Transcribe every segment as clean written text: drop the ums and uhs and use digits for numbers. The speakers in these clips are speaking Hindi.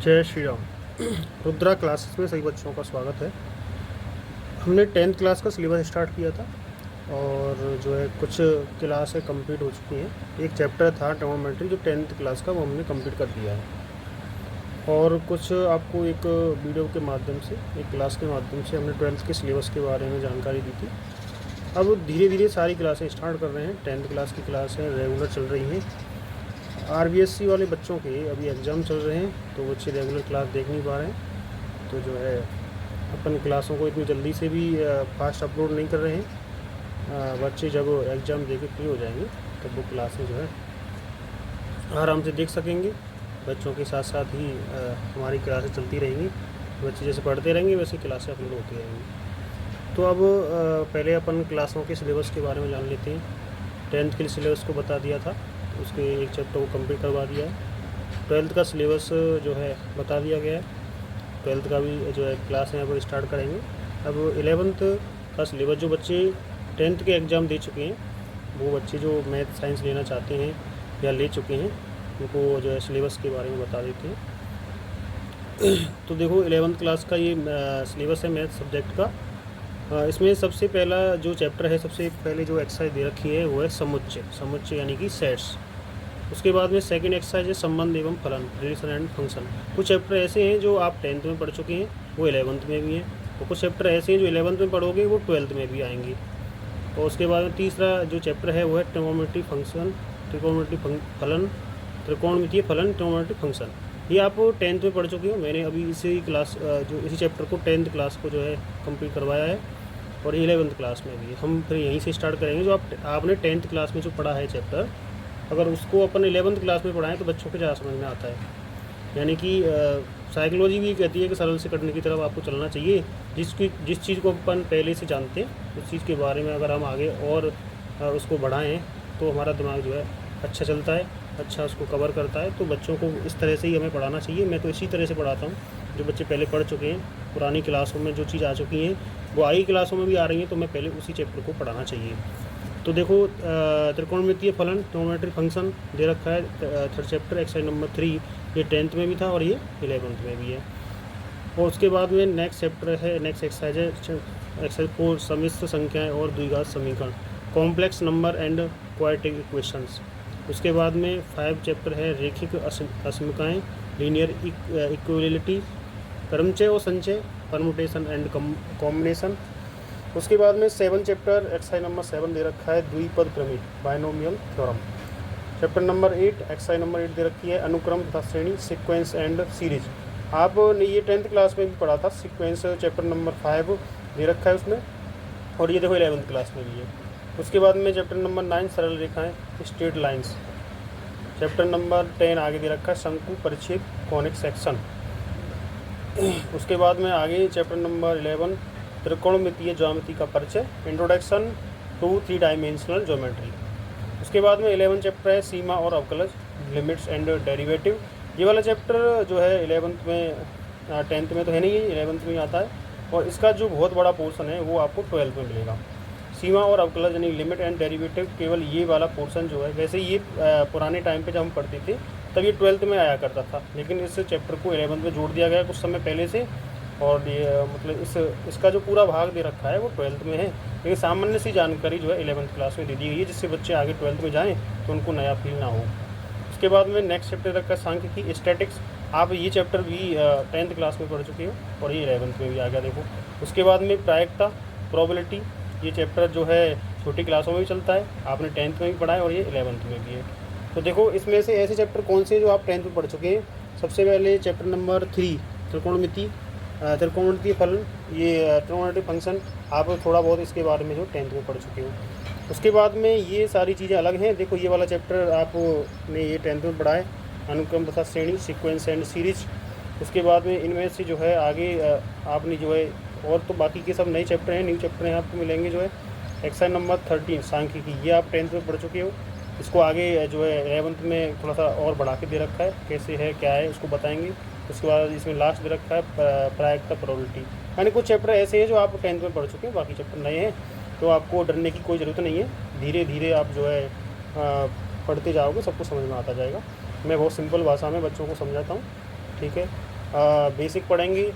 जय श्री राम। रुद्रा क्लासेस में सभी बच्चों का स्वागत है। हमने 10th क्लास का सिलेबस स्टार्ट किया था और जो है कुछ क्लास है कंप्लीट हो चुकी हैं। एक चैप्टर था ट्रिग्नोमेट्री जो 10th क्लास का, वो हमने कंप्लीट कर दिया है। और कुछ आपको एक वीडियो के माध्यम से, एक क्लास के माध्यम से हमने 12th के सिलेबस के बारे में जानकारी दी थी। अब धीरे धीरे सारी क्लासें स्टार्ट कर रहे हैं। 10th क्लास की क्लासें रेगुलर चल रही हैं। आरबीएससी वाले बच्चों के अभी एग्ज़ाम चल रहे हैं तो बच्चे रेगुलर क्लास देख नहीं पा रहे हैं। तो जो है अपन क्लासों को इतनी जल्दी से भी फास्ट अपलोड नहीं कर रहे हैं। बच्चे जब एग्ज़ाम दे के फ्री हो जाएंगे तब वो क्लासें जो है आराम से देख सकेंगे। बच्चों के साथ साथ ही हमारी क्लासें चलती रहेंगी। बच्चे जैसे पढ़ते रहेंगे वैसे क्लासें अपलोड होती रहेंगी। तो अब पहले अपन क्लासों के सिलेबस के बारे में जान लेते हैं। 10th के सिलेबस को बता दिया था, उसके एक चैप्टर को कंप्लीट करवा दिया है। 12th का सिलेबस जो है बता दिया गया है। 12th का भी जो है क्लास यहाँ पर स्टार्ट करेंगे। अब 11th का सिलेबस जो बच्चे 10th के एग्ज़ाम दे चुके हैं, वो बच्चे जो मैथ साइंस लेना चाहते हैं या ले चुके हैं, उनको जो है सिलेबस के बारे में बता देते हैं। तो देखो 11th क्लास का ये सिलेबस है मैथ सब्जेक्ट का। इसमें सबसे पहला जो चैप्टर है, सबसे पहले जो एक्सरसाइज दे रखी है वो है समुच्चय। समुच्चय यानी कि सेट्स। उसके बाद में सेकंड एक्सरसाइज है संबंध एवं फलन, रिलेशन एंड फंक्शन। कुछ चैप्टर ऐसे हैं जो आप 10th में पढ़ चुके हैं, वो 11th में भी हैं। और कुछ चैप्टर ऐसे हैं जो 11th में पढ़ोगे वो 12th में भी आएंगे। और उसके बाद में तीसरा जो चैप्टर है वो है ट्रिग्नोमेट्री फंक्शन, त्रिकोणमिति फलन, त्रिकोणमितीय फलन, ट्रिग्नोमेट्री फंक्शन। ये आप 10th में पढ़ चुके हो। मैंने अभी इसी चैप्टर को 10th क्लास को जो है कंप्लीट करवाया है और 11th क्लास में भी। हम फिर यहीं से स्टार्ट करेंगे। जो आपने 10th क्लास में जो पढ़ा है चैप्टर, अगर उसको अपन 11th क्लास में पढ़ाएं तो बच्चों को ज़्यादा समझ में आता है। यानी कि साइकोलॉजी भी कहती है कि सरल से कठिन की तरफ आपको चलना चाहिए। जिस चीज़ को अपन पहले से जानते हैं उस चीज़ के बारे में अगर हम आगे और उसको बढ़ाएं तो हमारा दिमाग जो है अच्छा चलता है, अच्छा उसको कवर करता है। तो बच्चों को इस तरह से ही हमें पढ़ाना चाहिए। मैं तो इसी तरह से पढ़ाता हूँ। जो बच्चे पहले पढ़ चुके हैं, पुरानी क्लासों में जो चीज़ आ चुकी हैं वो आई क्लासों में भी आ रही हैं, तो मैं पहले उसी चैप्टर को पढ़ाना चाहिए। तो देखो त्रिकोणमितीय फलन, ट्रिग्नोमेट्री फंक्शन दे रखा है। थर्ड चैप्टर एक्सरसाइज नंबर 3, ये 10th में भी था और ये 11th में भी है। और उसके बाद में नेक्स्ट चैप्टर है, नेक्स्ट एक्सरसाइज है एक्सरसाइज 4, सम्मिश्र संख्याएं और द्विघात समीकरण, complex number and quadratic equations. उसके बाद में 5 चैप्टर है रैखिक असमीकाएँ, लीनियर इक्वलिटी, क्रमचय और संचय, परमुटेशन एंड कॉम्बिनेशन। उसके बाद में 7 चैप्टर एक्सरसाइज नंबर 7 दे रखा है द्विपद क्रमिक, binomial theorem. Chapter number 8 exercise number 8 दे रखी है अनुक्रम तथा श्रेणी, सीक्वेंस एंड सीरीज। आपने ये 10th क्लास में भी पढ़ा था। सीक्वेंस चैप्टर नंबर 5 दे रखा है उसमें, और ये देखो 11th क्लास में भी है। उसके बाद में चैप्टर नंबर 9 सरल रेखाएँ, स्ट्रेट लाइन्स। चैप्टर नंबर 10 आगे दे रखा है शंकु, परिच्छेद, कॉनिक सेक्शन। उसके बाद में आगे चैप्टर नंबर 11 त्रिकोणमितीय ज्यामिति का परिचय, इंट्रोडक्शन टू 3 डायमेंशनल ज्योमेट्री। उसके बाद में 11 चैप्टर है सीमा और अवकलज, लिमिट्स एंड डेरिवेटिव। ये वाला चैप्टर जो है 11th में, 10th में तो है नहीं, 11th में ही आता है। और इसका जो बहुत बड़ा पोर्शन है वो आपको 12th में मिलेगा। सीमा और अवकलज यानी लिमिट एंड डेरिवेटिव, केवल ये वाला पोर्शन जो है, वैसे ये पुराने टाइम पे जब हम पढ़ते थे तब ये 12th में आया करता था, लेकिन इस चैप्टर को 11th में जोड़ दिया गया कुछ समय पहले से। और ये मतलब इसका जो पूरा भाग दे रखा है वो 12th में है, लेकिन सामान्य सी जानकारी जो है 11th क्लास में दे दी गई है, जिससे बच्चे आगे 12th में जाएँ तो उनको नया फील ना हो। उसके बाद में नेक्स्ट चैप्टर रखा है सांख्यिकी, स्टैटिक्स। आप ये चैप्टर भी 10th क्लास में पढ़ चुके हो और ये 11th में भी आ गया देखो। उसके बाद में प्रायिकता, प्रोबेबिलिटी, ये चैप्टर जो है छोटी क्लासों में भी चलता है, आपने 10th में भी पढ़ा है और ये 11th में भी है। तो देखो इसमें से ऐसे चैप्टर कौन से जो आप 10th में पढ़ चुके हैं। सबसे पहले चैप्टर नंबर 3 त्रिकोणमितीय फलन, ये ट्रिग्नोमेट्री फंक्शन, आप थोड़ा बहुत इसके बारे में जो 10th में पढ़ चुके हो। उसके बाद में ये सारी चीज़ें अलग हैं। देखो ये वाला चैप्टर आपने ये 10th में पढ़ा है, अनुक्रम तथा श्रेणी, सीक्वेंस एंड सीरीज। उसके बाद में इनमें से जो है आगे आपने जो है, और तो बाकी के सब नए चैप्टर हैं, न्यू चैप्टर हैं आपको मिलेंगे जो है। एक्सरसाइज नंबर 13 सांख्यिकी, ये आप 10th में पढ़ चुके हो। इसको आगे जो है 11th में थोड़ा सा और बढ़ा के दे रखा है, कैसे है क्या है उसको बताएंगे। उसके बाद इसमें लास्ट दे रखा है प्रायिकता, प्रोबेबिलिटी। यानी कुछ चैप्टर ऐसे हैं जो आप 10th में पढ़ चुके हैं, बाकी चैप्टर नए हैं। तो आपको डरने की कोई ज़रूरत नहीं है, धीरे धीरे आप जो है पढ़ते जाओगे, सबको समझ में आता जाएगा। मैं बहुत सिंपल भाषा में बच्चों को समझाता हूँ, ठीक है। बेसिक पढ़ेंगे,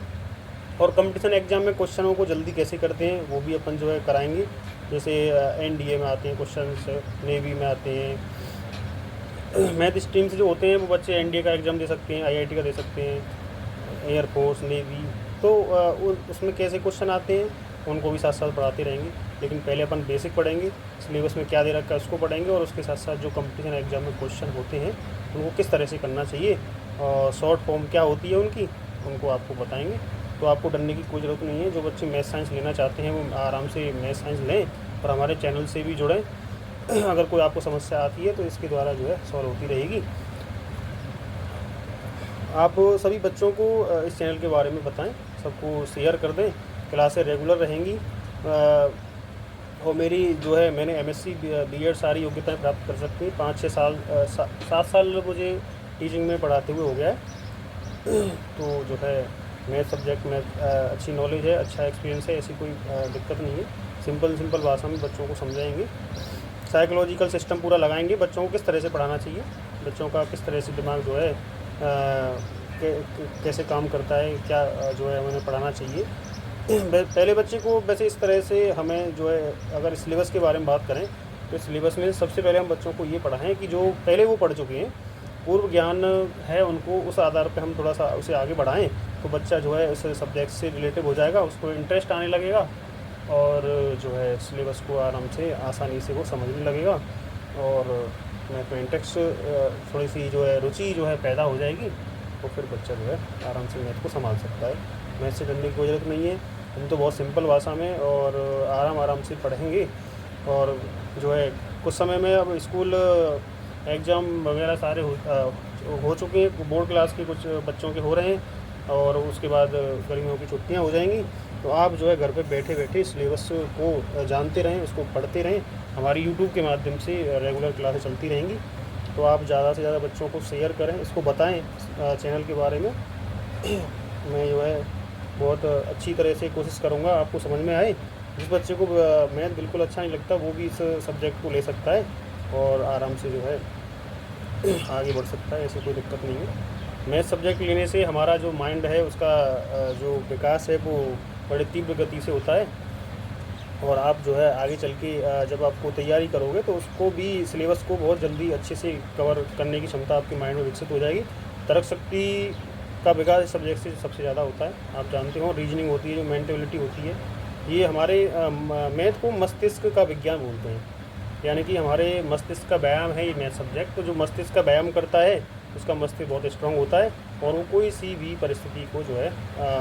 और कंपटीशन एग्ज़ाम में क्वेश्चनों को जल्दी कैसे करते हैं वो भी अपन जो है कराएंगे। जैसे एनडीए में आते हैं क्वेश्चंस, नेवी में आते हैं। मैथ स्ट्रीम से जो होते हैं वो बच्चे एनडीए का एग्ज़ाम दे सकते हैं, आईआईटी का दे सकते हैं, एयरफोर्स, नेवी। तो उसमें कैसे क्वेश्चन आते हैं उनको भी साथ साथ पढ़ाते रहेंगे। लेकिन पहले अपन बेसिक पढ़ेंगे, सिलेबस में क्या दे रखा है उसको पढ़ेंगे, और उसके साथ साथ जो कंपटीशन एग्ज़ाम में क्वेश्चन होते हैं उनको किस तरह से करना चाहिए, और शॉर्ट फॉर्म क्या होती है उनकी, उनको आपको बताएंगे। तो आपको डरने की कोई ज़रूरत नहीं है। जो बच्चे मैथ साइंस लेना चाहते हैं वो आराम से मैथ साइंस लें, और हमारे चैनल से भी जुड़ें। अगर कोई आपको समस्या आती है तो इसके द्वारा जो है सॉल्व होती रहेगी। आप सभी बच्चों को इस चैनल के बारे में बताएं, सबको शेयर कर दें। क्लासें रेगुलर रहेंगी, और मेरी जो है मैंने एमएससी बीएड सारी योग्यताएं प्राप्त कर सकती हैं। 5-6 साल 7 साल मुझे टीचिंग में पढ़ाते हुए हो गया है। तो जो है मैथ सब्जेक्ट में अच्छी नॉलेज है, अच्छा एक्सपीरियंस है, ऐसी कोई दिक्कत नहीं है। सिंपल भाषा में बच्चों को समझाएंगे, साइकोलॉजिकल सिस्टम पूरा लगाएंगे, बच्चों को किस तरह से पढ़ाना चाहिए, बच्चों का किस तरह से दिमाग जो है कैसे काम करता है, क्या जो है हमें पढ़ाना चाहिए। पहले बच्चे को वैसे इस तरह से हमें जो है, अगर सिलेबस के बारे में बात करें तो सिलेबस में सबसे पहले हम बच्चों को ये पढ़ाएं कि जो पहले वो पढ़ चुके हैं, पूर्व ज्ञान है उनको, उस आधार पे हम थोड़ा सा उसे आगे बढ़ाएं तो बच्चा जो है उस सब्जेक्ट से रिलेटिव हो जाएगा, उसको इंटरेस्ट आने लगेगा, और जो है सिलेबस को आराम से आसानी से वो समझने लगेगा, और मैथमेटिक्स थोड़ी सी जो है रुचि जो है पैदा हो जाएगी, तो फिर बच्चा जो है आराम से मैथ को संभाल सकता है। मैथ से डरने की कोई ज़रूरत नहीं है। हम तो बहुत सिंपल भाषा में और आराम से पढ़ेंगे। और जो है कुछ समय में अब स्कूल एग्ज़ाम वगैरह सारे हो चुके हैं, बोर्ड क्लास के कुछ बच्चों के हो रहे हैं, और उसके बाद गर्मियों की छुट्टियां हो जाएंगी। तो आप जो है घर पे बैठे बैठे सिलेबस को जानते रहें, उसको पढ़ते रहें। हमारी यूट्यूब के माध्यम से रेगुलर क्लासें चलती रहेंगी। तो आप ज़्यादा से ज़्यादा बच्चों को शेयर करें, इसको बताएं चैनल के बारे में। मैं जो है बहुत अच्छी तरह से कोशिश करूँगा आपको समझ में आए। जिस बच्चे को मैथ बिल्कुल अच्छा नहीं लगता वो भी इस सब्जेक्ट को ले सकता है और आराम से जो है आगे बढ़ सकता है, ऐसी कोई दिक्कत नहीं है। मैथ सब्जेक्ट लेने से हमारा जो माइंड है उसका जो विकास है वो बड़े तीव्र गति से होता है, और आप जो है आगे चल के जब आपको तैयारी करोगे तो उसको भी सिलेबस को बहुत जल्दी अच्छे से कवर करने की क्षमता आपके माइंड में विकसित हो जाएगी। तर्क शक्ति का विकास इस सब्जेक्ट से सबसे ज़्यादा होता है। आप जानते हो रीजनिंग होती है, जो मेंटेलिटी होती है, ये हमारे मैथ को मस्तिष्क का विज्ञान बोलते हैं, यानी कि हमारे मस्तिष्क का व्यायाम है ये मैथ सब्जेक्ट। तो जो मस्तिष्क का व्यायाम करता है उसका मस्तिष्क बहुत स्ट्रांग होता है, और वो कोई सी भी परिस्थिति को जो है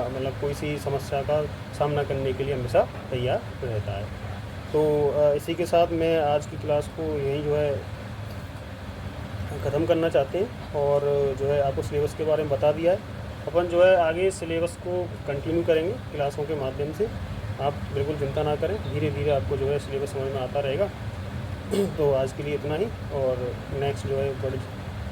मतलब कोई सी समस्या का सामना करने के लिए हमेशा तैयार रहता है। तो इसी के साथ मैं आज की क्लास को यहीं जो है ख़त्म करना चाहते हैं, और जो है आपको सिलेबस के बारे में बता दिया है। अपन जो है आगे सिलेबस को कंटिन्यू करेंगे क्लासों के माध्यम से, आप बिल्कुल चिंता ना करें, धीरे धीरे आपको जो है सिलेबस समझ में आता रहेगा। तो आज के लिए इतना ही, और नेक्स्ट जो है बड़ी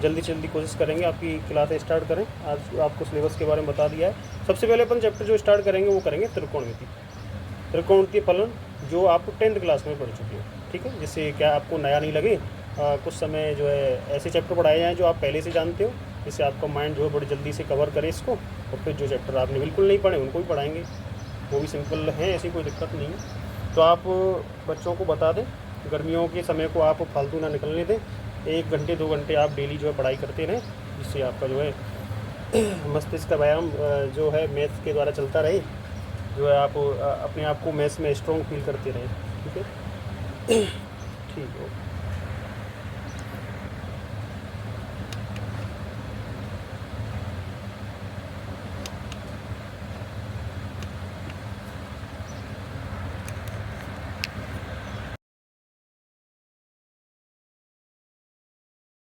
जल्दी से जल्दी कोशिश करेंगे आपकी क्लासें स्टार्ट करें। आज आपको सिलेबस के बारे में बता दिया है। सबसे पहले अपन चैप्टर जो स्टार्ट करेंगे वो करेंगे त्रिकोणमिति फलन, जो आप 10th क्लास में पढ़ चुके हो, ठीक है। जिससे क्या आपको नया नहीं लगे, कुछ समय जो है ऐसे चैप्टर पढ़ाए जाएँ जो आप पहले से जानते हो, जिससे आपका माइंड जो है बड़ी जल्दी से कवर करे इसको। और फिर जो चैप्टर आपने बिल्कुल नहीं पढ़े उनको भी पढ़ाएंगे, वो भी सिंपल हैं, ऐसी कोई दिक्कत नहीं है। तो आप बच्चों को बता दें, गर्मियों के समय को आप फालतू ना निकलने दें। 1 घंटे 2 घंटे आप डेली जो है पढ़ाई करते रहें, जिससे आपका जो है मस्तिष्क का व्यायाम जो है मैथ्स के द्वारा चलता रहे, जो है आप अपने आप को मैथ्स में स्ट्रॉन्ग फील करते रहें, ठीक है। ठीक है।